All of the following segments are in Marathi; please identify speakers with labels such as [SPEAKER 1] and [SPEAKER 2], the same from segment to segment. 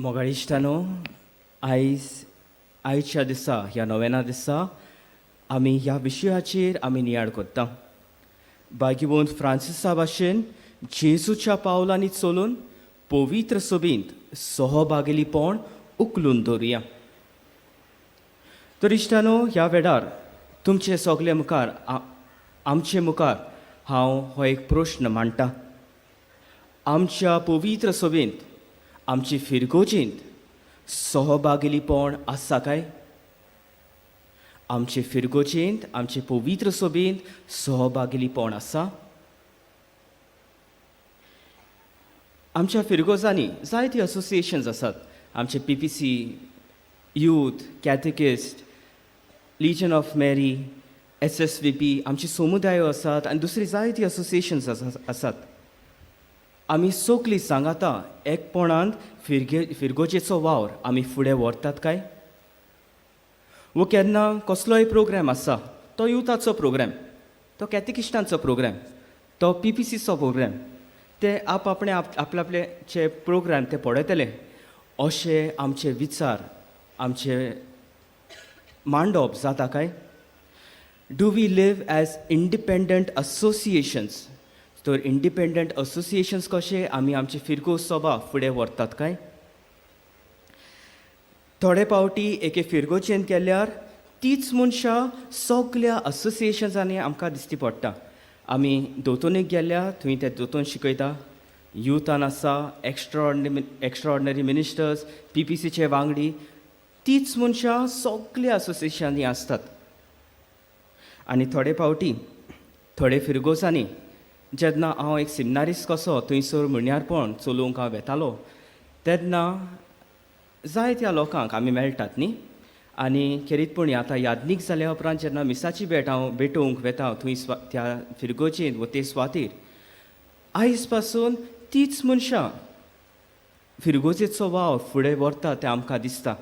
[SPEAKER 1] मोगाळ इश्टानो, आयच्या दिसा ह्या नोवेना दिसा आमी ह्या विशयाचेर आमी नियाळ करता. बागिवंत फ्रांसिसा भाशेन जेजूच्या पावलांनी चलून पवित्र सभेंत सहभागिलीपण उखलून दवरुया. तर इश्टानो, ह्या वेळार तुमचे सगळे मुखार आमचे मुखार हांव हो एक प्रश्न मांडटा. आमच्या पवित्र सभेंत आमची फिरगोजेंत सहभागिलीपण आसा काय? आमचे फिरगोजेंत आमचे पवित्र सभेंत सहभागिलीपण आसा? आमच्या फिरगोजांनी जायती असोसिएशन्स आसात. आमचे PPC, youth, catechist, legion of Mary, SSVP, आमची समुदायो आसात आनी दुसरी जायती असोसिएशन्स आसात. आमी सगळीं सांगाता एकपणान फिरगोजेचो वावर आमी फुडें व्हरतात काय? वो केन्ना कसलोय प्रोग्राम आसा, तो युथाचो प्रोग्राम, तो कॅथेकिस्टांचो प्रोग्राम, तो PPCचो प्रोग्राम, ते आपल्याचे प्रोग्राम ते पळयतले अशे आमचे विचार आमचे मांडप जाता काय? Do we live as independent associations? तर इंडिपेंडंट असोसिएशन्स कशे आमी आमची फिरगो सभा फुडें व्हरतात काय? थोडे पावटी एके फिरगोचेन केल्यार तीच मनशां सगळ्या असोसिएशन्सांनी आमकां दिसती पडटा. आमी दोतोनीक गेल्या थंय ते दोतोन शिकयता, युथान आसा, एक्स्ट्राऑर्डिनरी मिनिस्टर्स, PPCचे वांगडी, तीच मनशां सगळ्या असोसिएशनांनी आसतात. आनी थोडे पावटी थोडे फिरगोसांनी जेन्ना हांव एक सिमनारिस्ट कसो थंयसर म्हणयारपण चलोवंक हांव वेतालो, तेन्ना जायत्या लोकांक आमी मेळटात न्ही. आनी खेरीतपणी आतां यादनीक जाल्या उपरांत जेन्ना मिसाची हांव भेटोवंक वेता थंय त्या फिरगोचेर व ते सुवातेर, आयज पासून तीच मनशां फिरगोजेचो वावर फुडें व्हरता तें आमकां दिसता.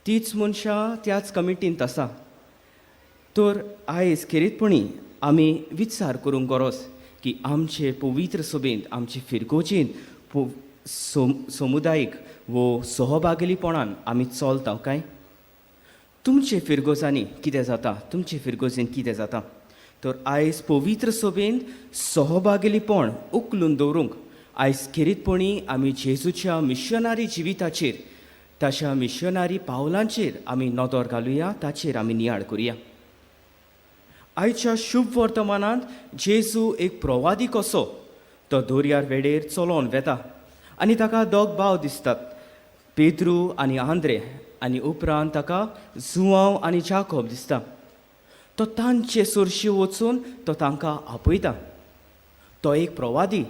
[SPEAKER 1] तीच मनशां त्याच कमिटींत आसा. तर आयज खेरीतपणी आमी विचार करूंक गरज की आमचे पवित्र सभेंत आमचे फिरगोजेंत समुदायीक वो सहभागिलीपणान आमी चलता काय? तुमचे फिरगोजांनी कितें जाता? तुमचे फिरगोजेन कितें जाता? तर आयज पवित्र सभेंत सहभागिलीपण उखलून दवरूंक आयज खेरीतपणी आमी जेजूच्या मिशनारी जिविताचेर, ताच्या मिशनारी पावलांचेर आमी नदर घालुया, ताचेर आमी नियाळ करुया. आयच्या शुभ वर्तमानांत जेजू एक प्रवादी कसो तो दर्यार वेळेर चलोन वेता आनी ताका दोग भाव दिसतात, पेद्रू आनी आंद्रे, आनी उपरांत ताका जुआंव आनी जाकोब दिसता. तो तांचे सुरशी वचून तो तांकां आपयता. तो एक प्रवादी,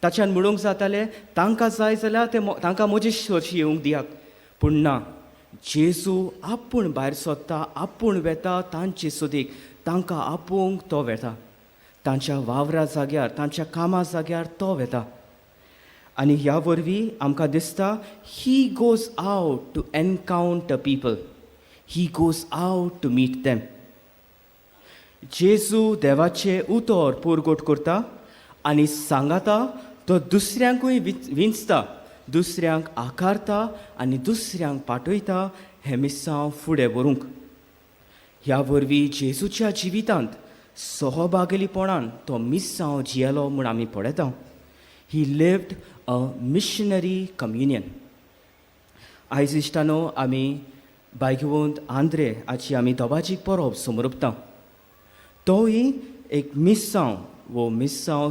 [SPEAKER 1] ताच्यान म्हणूंक जातालें तांकां जाय जाल्यार तांकां म्हजे सुरशी येवंक दियात. पूण ना, जेजू आपूण भायर सोदता, आपूण वेता तांचे सोदेक, तांकां आपोवंक तो वेता. तांच्या वावरा जाग्यार, तांच्या कामा जाग्यार तो वेता. आनी ह्या वरवीं आमकां दिसता he goes out to encounter people, he goes out to meet them. जेजू देवाचे उतर पुरगोट करता आनी सांगाता, तो दुसऱ्यांकूय विंचता, दुसऱ्यांक आकारता आनी दुसऱ्यांक पाठयता हें मिसांव फुडें व्हरूंक. ह्या वरवीं जेजूच्या जिवितांत सहभागिलीपणान तो मिसांव जियेलो म्हूण आमी पळयता. ही लिव्ड अ मिशनरी कम्युनियन. आयज इश्टानो, आमी बायगिवंत आंद्रे हाची आमी दोबाजीक परब समोरपता. तोय एक मिसांव वो मिसांव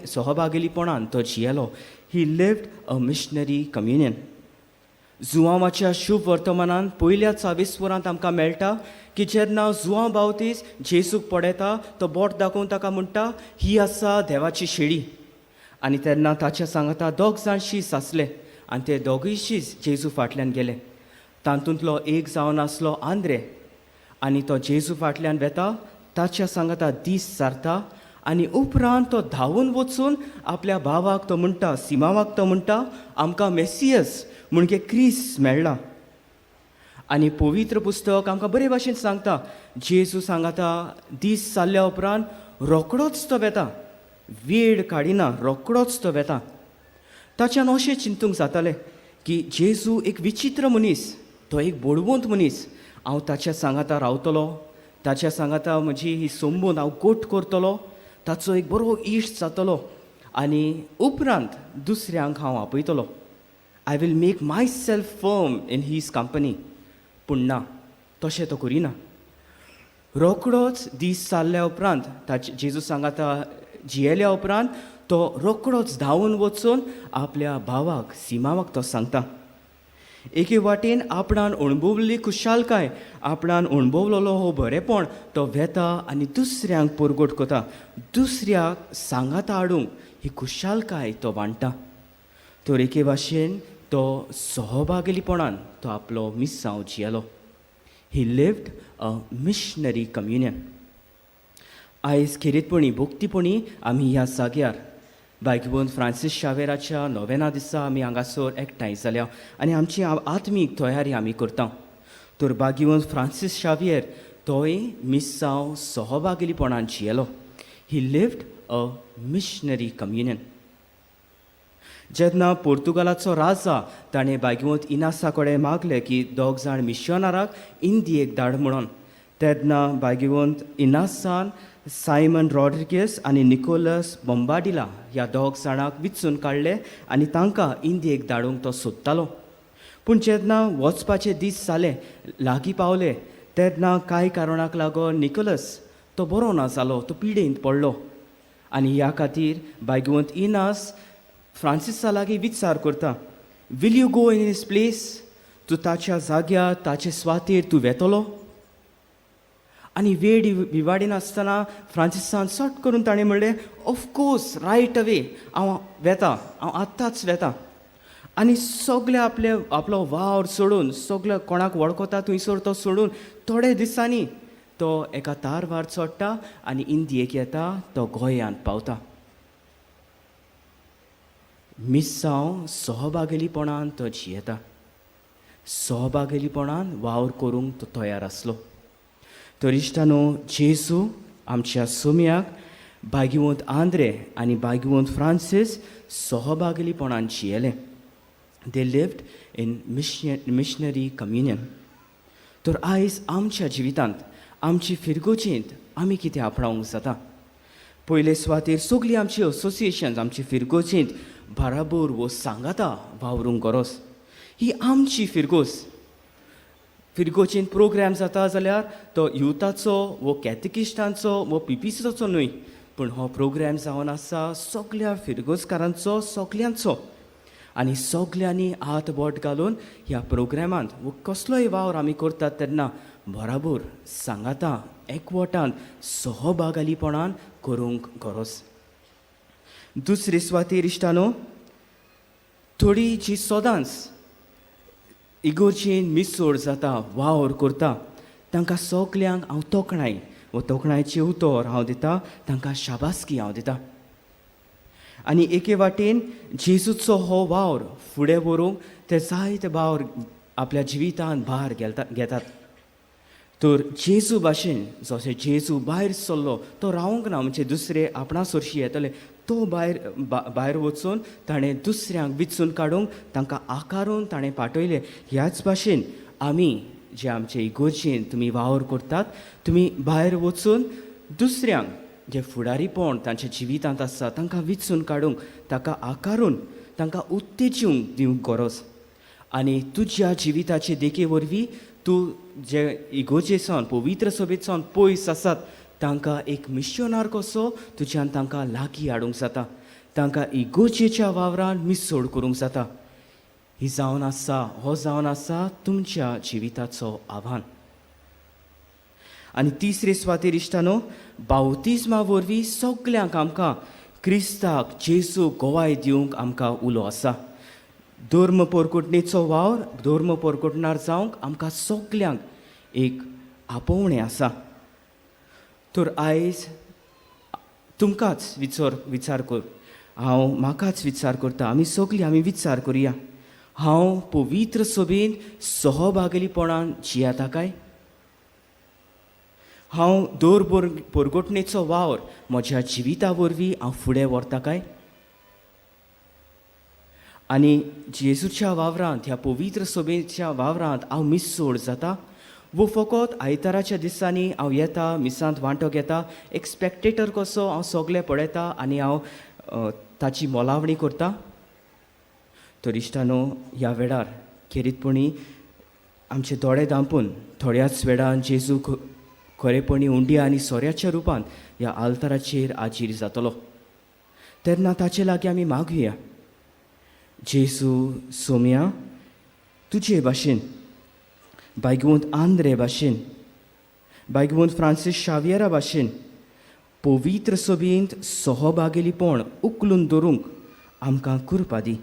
[SPEAKER 1] सहभागिलीपणान तो जियेलो. He lived a missionary communion. जुआंवाच्या शुभ वर्तमानान पयल्या 24 वरांत आमकां मेळटा की जेन्ना जुआंव बावतीस जेजूक पडयता, तो बोट दाखोवन ताका म्हणटा, ही आसा देवाची शेळी. आनी तेन्ना ताच्या सांगाता दोग जाण शीस आसले आनी ते दोगूय शीस जेजू फाटल्यान गेले. तातूंतलो एक जावन आसलो आंद्रे, आनी तो जेजू फाटल्यान वेता, ताच्या सांगाता दीस सारता आनी उपरांत तो धांवून वचून आपल्या भावाक तो म्हणटा, सिमावाक तो म्हणटा, आमकां मेसियस म्हणजे क्रिस्त मेळ्ळा. आनी पवित्र पुस्तक आमकां बरे भाशेन सांगता, जेजू सांगाता दीस जाल्ल्या उपरांत रोखडोच तो वेता, वेळ काडिना, रोखडोच तो वेता. ताच्यान अशें चिंतूंक जातालें की जेजू एक विचित्र मनीस, तो एक बोडवंत मनीस. हांव ताच्या सांगाता रावतलो, ताच्या सांगाता म्हजी ही संबंद हांव गोट करतलो, ताचो एक बरो इश्ट जातलो आनी उपरांत दुसऱ्यांक हांव आपयतलो. I will make myself firm in his company. पूण ना, तशें तो करिना. रोखडोच दीस जाल्ल्या उपरांत जेजू सांगाता जियेल्या उपरांत तो रोखडोच धांवून वचून आपल्या भावाक सिमावाक तो सांगता. एके वाटेन आपणान अणभवलेली खुशालकाय, आपणान अणभवलेलो हो बरेपण तो वेता आनी दुसऱ्यांक परगट करता. दुसऱ्याक सांगाता हाडूंक ही खुशालकाय तो वांडटा. तर एके भाशेन तो सहभागिलीपणान तो आपलो मिसांव जियेलो. He lived a missionary communion. आयज खेरीतपणी भोक्तीपणी आमी ह्या जाग्यार भाग्यवंत फ्रांसीस शावेराच्या नोवेना दिसा आमी हांगासर एकठांय जाल्या आनी आमची आत्मीक तयारी आमी करता. तर भाग्यवंत फ्रांसीस शावेर तोय मिसांव सहभागिलीपणान जियेलो. He lived a missionary communion. जेन्ना पोर्तुगालाचो राजा ताणें भाग्यवंत इनासा कडेन मागलें की 2 जाण मिशनराक इंडियेक धाड म्हणून, तेन्ना भाग्यवंत इनासान सायमन रॉड्रिगेस आनी निकोलस बोंबाडिला ह्या 2 जाणांक विचून काडले आनी तांकां इंडियेक धाडूंक तो सोदतालो. पूण जेन्ना वचपाचे दीस जाले, लागीं पावले, तेन्ना कांय कारणाक लागून निकोलस तो बरो ना जालो, तो पिडेंत पडलो. आनी ह्या खातीर भाग्यवंत इनास फ्रांसिसा लागीं विचार करता, will you go in his place? तूं ताच्या जाग्यार ताचे स्वातेर तूं वेतलो? आनी वेळ विवाडी नासतना फ्रांसिसान सट करून ताणें म्हणलें, ऑफकोर्स, रायट अवे, हांव वेता, हांव आत्ताच वेता. आनी सगळे आपलो वावर सोडून, सगळे कोणाक वळखता थंयसर तो सोडून थोडे दिसांनी तो एका तारवार चडटा आनी इंडियेक येता, तो गोंयांत पावता. मिसांव सहभागिलीपणान तो जियेता. सहभागिलीपणान वावर करूंक तो तयार आसलो. तर इश्टानो, जेजू आमच्या सोम्याक भाग्यवंत आंद्रे आनी भाग्यवंत फ्रांसीस सहभागिलीपणान जियेले. They lived in missionary communion. तर आयज आमच्या जिवितांत, आमची फिरगोचेंत आमी कितें आपणावंक जाता? पयले सुवातेर सगळीं आमची असोसिएशन्स, आमची फिरगोचेंत बराबर वो सांगाता वावरूंक गरज. ही आमची फिरगोस. फिरगोचेंत प्रोग्राम जाता जाल्यार तो युथाचो वो कॅथकिस्टांचो वो पिपिसाचो न्हय, पूण हो प्रोग्राम जावन आसा सगळ्या फिरगोसकारांचो, सगळ्यांचो. आनी सगळ्यांनी हात बोट घालून ह्या प्रोग्रामांत वो कसलोय वावर आमी करतात तेन्ना बराबर सांगाता एकवटान सहभागिलीपणान करूंक गरज. दुसरे सुवातेर इश्टानो, थोडी जी सदांच इगोर्जेन मिसोड जाता, वावर करता, तांकां सगल्यांक हांव तोखणाय, वो तोखणायचे उतर हांव दिता, तांकां शाबासकी हांव दिता. आनी एके वाटेन जेजूचो हो वावर फुडें व्हरूंक ते जायते वावर आपल्या जिवितांत भार घेतात. तर जेजू भाशेन जशें जेजू भायर सरलो, तो रावंक ना, म्हणजे दुसरे आपणा सरशी येतले, तो भायर वचून ताणें दुसऱ्यांक विचून काडूंक, तांकां आकारून ताणें पाठयलें. ह्याच भाशेन आमी जे आमचे इगोर्जेन तुमी वावर करतात, तुमी भायर वचून दुसऱ्यांक जे फुडारीपण तांच्या जिवितांत आसा तांकां विचून काडूंक, ताका आकारून तांकां उत्तेजूंक दिवंक गरज. आनी तुज्या जिविताचे देखे वरवीं तूं जे इगोर्जेसान, पवित्र सभेसान पयस आसात, तांकां एक मिशनर कसो तुज्यान तांकां लागीं हाडूंक जाता. तांकां इगोर्जेच्या वावरान मिसोड करूंक जाता. ही जावन आसा, हो जावन आसा तुमच्या जिविताचो आव्हान. आनी तिसरे सुवातेर इश्टानो, बावतिजमा वरवीं सगल्यांक आमकां क्रिस्ताक जेजू गोवाय दिवंक आमकां उलो आसा. धर्म परकोटणेचो वावर, धर्म परकोटणार जावंक आमकां सगल्यांक एक आपोवणें आसा. तर आयज तुमकांच विचार कर, हांव म्हाकाच विचार करता, आमी सगळीं आमी विचार करुया, हांव पवित्र सभेन सहभागिलीपणान जियेता काय? हांव दर परगोटणेचो वावर म्हज्या जिविता वरवीं हांव फुडें व्हरता काय? आनी जेजूच्या वावरांत ह्या पवित्र सभेच्या वावरांत हांव मिस सोड जाता वो फकत आयताराच्या दिसांनी हांव येता मिसांत वांटो घेता एक स्पेक्टेटर कसो हांव सगळें पळयता आनी हांव ताची मोलावणी करता. तर इश्टानो, ह्या वेळार खेरीतपणी आमचे दोळे धांपून थोड्याच वेळान जेजू खरेपणी उंड्या आनी सोऱ्याच्या रुपान ह्या आल्ताराचेर आजीर जातलो. तेन्ना ताचे लागीं आमी मागुया, जेजू सोम्या, तुजे भाशेन, बायगवंत आंद्रे भाशेन, बायगवंत फ्रांसीस शावियरा भाशेन पवित्र सभेंत सहभागिलीपण उखलून दवरूंक आमकां कृपा दी.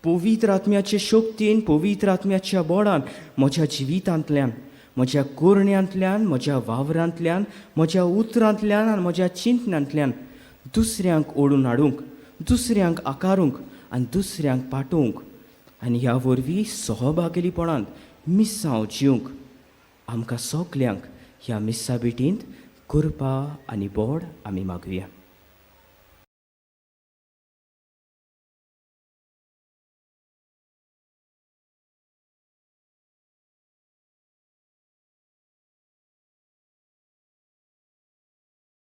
[SPEAKER 1] पवित्र आत्म्याचे शक्तीन, पवित्र आत्म्याच्या बोडान म्हज्या जिवितांतल्यान, म्हज्या कोरण्यांतल्यान, म्हज्या वावरांतल्यान, म्हज्या उतरांतल्यान आनी म्हज्या चिंतनांतल्यान दुसऱ्यांक ओडून हाडूंक, दुसऱ्यांक आकारूंक आनी दुसऱ्यांक पाठोवंक आनी ह्या वरवीं सहभागिलीपणांत मिस्सांव जिवंक आमकां सगल्यांक ह्या मिस्सा भेटींत कृपा आनी बोड आमी मागुया.